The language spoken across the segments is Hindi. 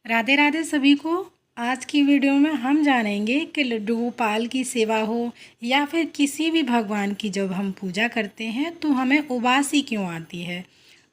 राधे राधे सभी को। आज की वीडियो में हम जानेंगे कि लड्डू गोपाल की सेवा हो या फिर किसी भी भगवान की जब हम पूजा करते हैं तो हमें उबासी क्यों आती है।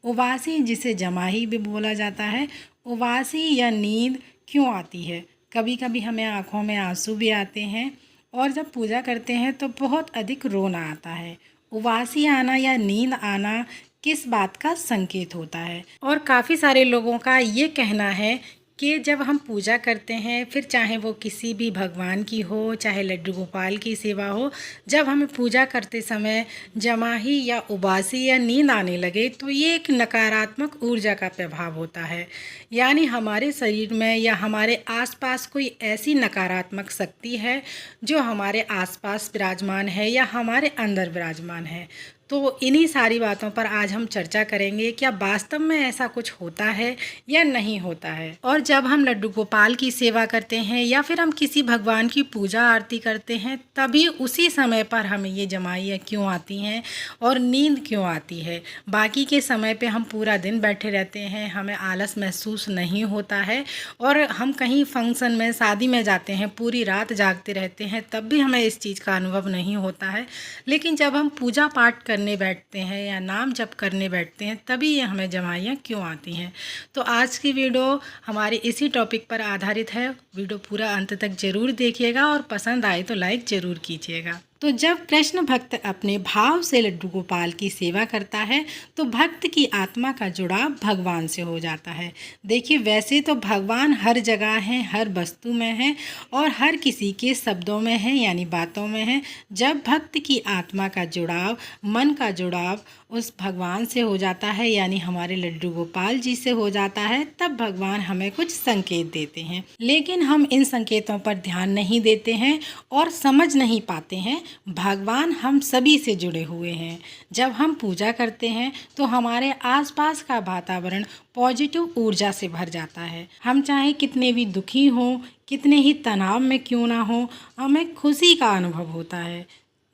उबासी, जिसे जमाही भी बोला जाता है, उबासी या नींद क्यों आती है। कभी कभी हमें आँखों में आंसू भी आते हैं और जब पूजा करते हैं तो बहुत अधिक रोना आता है। उबासी आना या नींद आना किस बात का संकेत होता है? और काफ़ी सारे लोगों का ये कहना है कि जब हम पूजा करते हैं, फिर चाहे वो किसी भी भगवान की हो, चाहे लड्डू गोपाल की सेवा हो, जब हमें पूजा करते समय जमाही या उबासी या नींद आने लगे तो ये एक नकारात्मक ऊर्जा का प्रभाव होता है। यानी हमारे शरीर में या हमारे आसपास कोई ऐसी नकारात्मक शक्ति है जो हमारे आसपास विराजमान है या हमारे अंदर विराजमान है। तो इन्हीं सारी बातों पर आज हम चर्चा करेंगे, क्या वास्तव में ऐसा कुछ होता है या नहीं होता है। और जब हम लड्डू गोपाल की सेवा करते हैं या फिर हम किसी भगवान की पूजा आरती करते हैं, तभी उसी समय पर हमें ये जमाइयाँ क्यों आती हैं और नींद क्यों आती है। बाकी के समय पे हम पूरा दिन बैठे रहते हैं, हमें आलस महसूस नहीं होता है, और हम कहीं फंक्शन में, शादी में जाते हैं, पूरी रात जागते रहते हैं, तब भी हमें इस चीज़ का अनुभव नहीं होता है। लेकिन जब हम पूजा पाठ करने बैठते हैं या नाम जप करने बैठते हैं, तभी ये हमें जमाइयाँ क्यों आती हैं। तो आज की वीडियो हमारी इसी टॉपिक पर आधारित है। वीडियो पूरा अंत तक ज़रूर देखिएगा और पसंद आए तो लाइक ज़रूर कीजिएगा। तो जब कृष्ण भक्त अपने भाव से लड्डू गोपाल की सेवा करता है तो भक्त की आत्मा का जुड़ाव भगवान से हो जाता है। देखिए, वैसे तो भगवान हर जगह हैं, हर वस्तु में हैं और हर किसी के शब्दों में हैं, यानी बातों में हैं। जब भक्त की आत्मा का जुड़ाव, मन का जुड़ाव उस भगवान से हो जाता है, यानी हमारे लड्डू गोपाल जी से हो जाता है, तब भगवान हमें कुछ संकेत देते हैं। लेकिन हम इन संकेतों पर ध्यान नहीं देते हैं और समझ नहीं पाते हैं। भगवान हम सभी से जुड़े हुए हैं। जब हम पूजा करते हैं तो हमारे आसपास का वातावरण पॉजिटिव ऊर्जा से भर जाता है। हम चाहे कितने भी दुखी हों, कितने ही तनाव में क्यों ना हो, हमें खुशी का अनुभव होता है।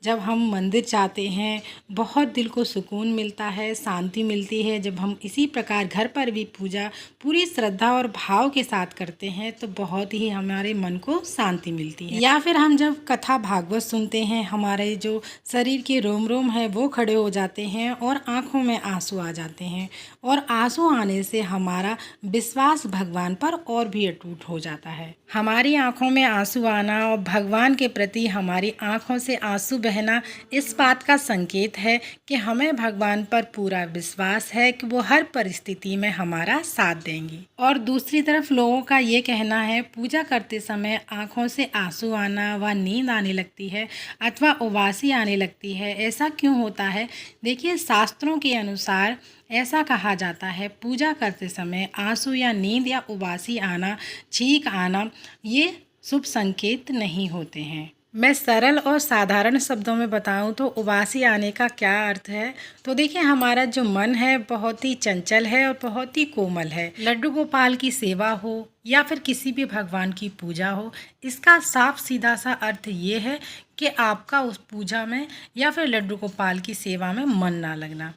जब हम मंदिर जाते हैं, बहुत दिल को सुकून मिलता है, शांति मिलती है। जब हम इसी प्रकार घर पर भी पूजा पूरी श्रद्धा और भाव के साथ करते हैं तो बहुत ही हमारे मन को शांति मिलती है। या फिर हम जब कथा भागवत सुनते हैं, हमारे जो शरीर के रोम रोम है वो खड़े हो जाते हैं और आंखों में आंसू आ जाते हैं, और आंसू आने से हमारा विश्वास भगवान पर और भी अटूट हो जाता है। हमारी आंखों में आंसू आना और भगवान के प्रति हमारी आंखों से आंसू बहना इस बात का संकेत है कि हमें भगवान पर पूरा विश्वास है कि वो हर परिस्थिति में हमारा साथ देंगी। और दूसरी तरफ लोगों का ये कहना है, पूजा करते समय आंखों से आंसू आना व नींद आने लगती है अथवा उबासी आने लगती है। ऐसा क्यों होता है? देखिए, शास्त्रों के अनुसार ऐसा कहा जाता है, पूजा करते समय आंसू या नींद या उबासी आना, छींक आना, ये शुभ संकेत नहीं होते हैं। मैं सरल और साधारण शब्दों में बताऊं तो उबासी आने का क्या अर्थ है। तो देखिए, हमारा जो मन है बहुत ही चंचल है और बहुत ही कोमल है। लड्डू गोपाल की सेवा हो या फिर किसी भी भगवान की पूजा हो, इसका साफ सीधा सा अर्थ ये है कि आपका उस पूजा में या फिर लड्डू गोपाल की सेवा में मन ना लगना।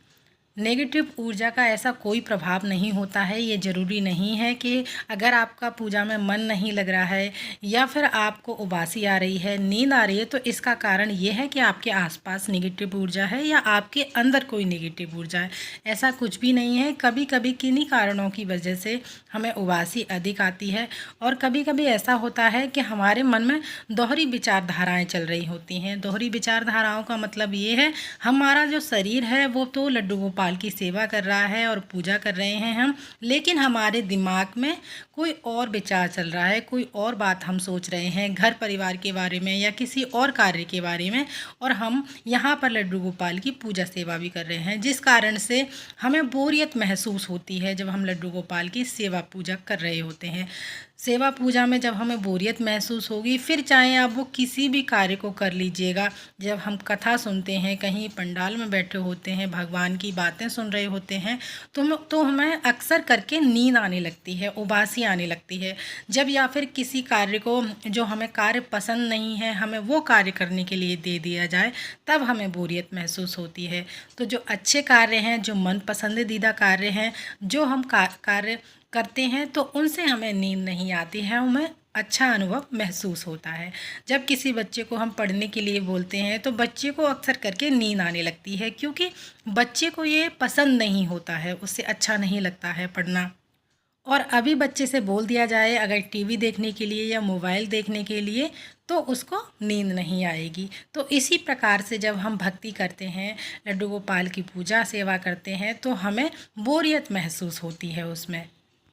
नेगेटिव ऊर्जा का ऐसा कोई प्रभाव नहीं होता है। ये ज़रूरी नहीं है कि अगर आपका पूजा में मन नहीं लग रहा है या फिर आपको उबासी आ रही है, नींद आ रही है, तो इसका कारण ये है कि आपके आसपास नेगेटिव ऊर्जा है या आपके अंदर कोई नेगेटिव ऊर्जा है। ऐसा कुछ भी नहीं है। कभी कभी किन्हीं कारणों की वजह से हमें उबासी अधिक आती है, और कभी कभी ऐसा होता है कि हमारे मन में दोहरी विचारधाराएँ चल रही होती हैं। दोहरी विचारधाराओं का मतलब ये है, हमारा जो शरीर है वो तो लड्डू गोपाल की सेवा कर रहा है और पूजा कर रहे हैं हम, लेकिन हमारे दिमाग में कोई और विचार चल रहा है, कोई और बात हम सोच रहे हैं, घर परिवार के बारे में या किसी और कार्य के बारे में, और हम यहाँ पर लड्डू गोपाल की पूजा सेवा भी कर रहे हैं, जिस कारण से हमें बोरियत महसूस होती है जब हम लड्डू गोपाल की सेवा पूजा कर रहे होते हैं। सेवा पूजा में जब हमें बोरियत महसूस होगी, फिर चाहे आप वो किसी भी कार्य को कर लीजिएगा, जब हम कथा सुनते हैं, कहीं पंडाल में बैठे होते हैं, भगवान की बातें सुन रहे होते हैं, तो हमें अक्सर करके नींद आने लगती है, उबासी आने लगती है। जब या फिर किसी कार्य को, जो हमें कार्य पसंद नहीं है, हमें वो कार्य करने के लिए दे दिया जाए, तब हमें बोरियत महसूस होती है। तो जो अच्छे कार्य हैं, जो मन पसंदीदा कार्य हैं, जो हम कार्य करते हैं तो उनसे हमें नींद नहीं आती है, हमें अच्छा अनुभव महसूस होता है। जब किसी बच्चे को हम पढ़ने के लिए बोलते हैं तो बच्चे को अक्सर करके नींद आने लगती है, क्योंकि बच्चे को ये पसंद नहीं होता है, उससे अच्छा नहीं लगता है पढ़ना। और अभी बच्चे से बोल दिया जाए अगर टीवी देखने के लिए या मोबाइल देखने के लिए, तो उसको नींद नहीं आएगी। तो इसी प्रकार से जब हम भक्ति करते हैं, लड्डू गोपाल की पूजा सेवा करते हैं, तो हमें बोरियत महसूस होती है उसमें।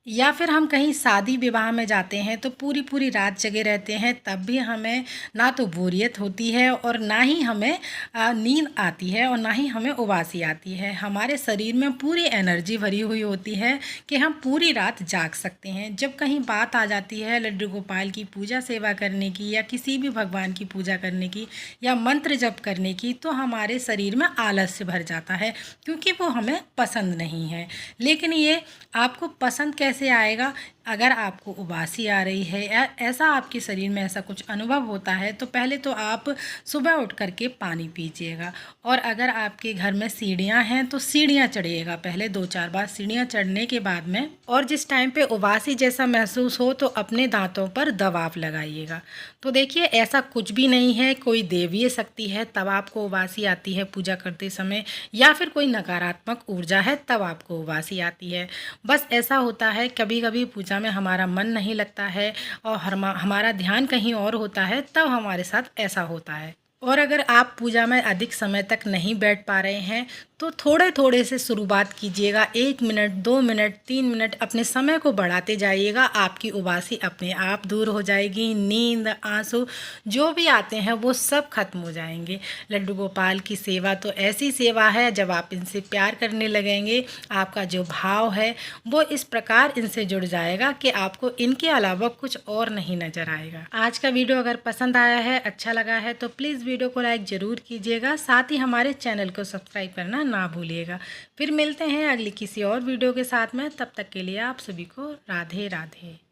या फिर हम कहीं शादी विवाह में जाते हैं तो पूरी पूरी रात जगे रहते हैं, तब भी हमें ना तो बोरियत होती है और ना ही हमें नींद आती है और ना ही हमें उबासी आती है। हमारे शरीर में पूरी एनर्जी भरी हुई होती है कि हम पूरी रात जाग सकते हैं। जब कहीं बात आ जाती है लड्डू गोपाल की पूजा सेवा करने की या किसी भी भगवान की पूजा करने की या मंत्र जप करने की, तो हमारे शरीर में आलस्य भर जाता है, क्योंकि वो हमें पसंद नहीं है। लेकिन ये आपको पसंद कैसे आएगा? अगर आपको उबासी आ रही है या ऐसा आपके शरीर में ऐसा कुछ अनुभव होता है, तो पहले तो आप सुबह उठ करके पानी पीजिएगा। और अगर आपके घर में सीढ़ियाँ हैं तो सीढ़ियाँ चढ़िएगा, पहले 2-4 बार सीढ़ियाँ चढ़ने के बाद में। और जिस टाइम पे उबासी जैसा महसूस हो तो अपने दांतों पर दबाव लगाइएगा। तो देखिए, ऐसा कुछ भी नहीं है, कोई देवीय शक्ति है तब आपको उबासी आती है पूजा करते समय, या फिर कोई नकारात्मक ऊर्जा है तब आपको उबासी आती है। बस ऐसा होता है, कभी कभी पूजा में हमारा मन नहीं लगता है और हमारा ध्यान कहीं और होता है, तब हमारे साथ ऐसा होता है। और अगर आप पूजा में अधिक समय तक नहीं बैठ पा रहे हैं तो थोड़े थोड़े से शुरुआत कीजिएगा। 1 मिनट, 2 मिनट, 3 मिनट अपने समय को बढ़ाते जाइएगा। आपकी उबासी अपने आप दूर हो जाएगी। नींद, आंसू जो भी आते हैं वो सब खत्म हो जाएंगे। लड्डू गोपाल की सेवा तो ऐसी सेवा है, जब आप इनसे प्यार करने लगेंगे, आपका जो भाव है वो इस प्रकार इनसे जुड़ जाएगा कि आपको इनके अलावा कुछ और नहीं नज़र आएगा। आज का वीडियो अगर पसंद आया है, अच्छा लगा है, तो प्लीज़ वीडियो को लाइक ज़रूर कीजिएगा। साथ ही हमारे चैनल को सब्सक्राइब करना ना भूलिएगा। फिर मिलते हैं अगली किसी और वीडियो के साथ में। तब तक के लिए आप सभी को राधे राधे।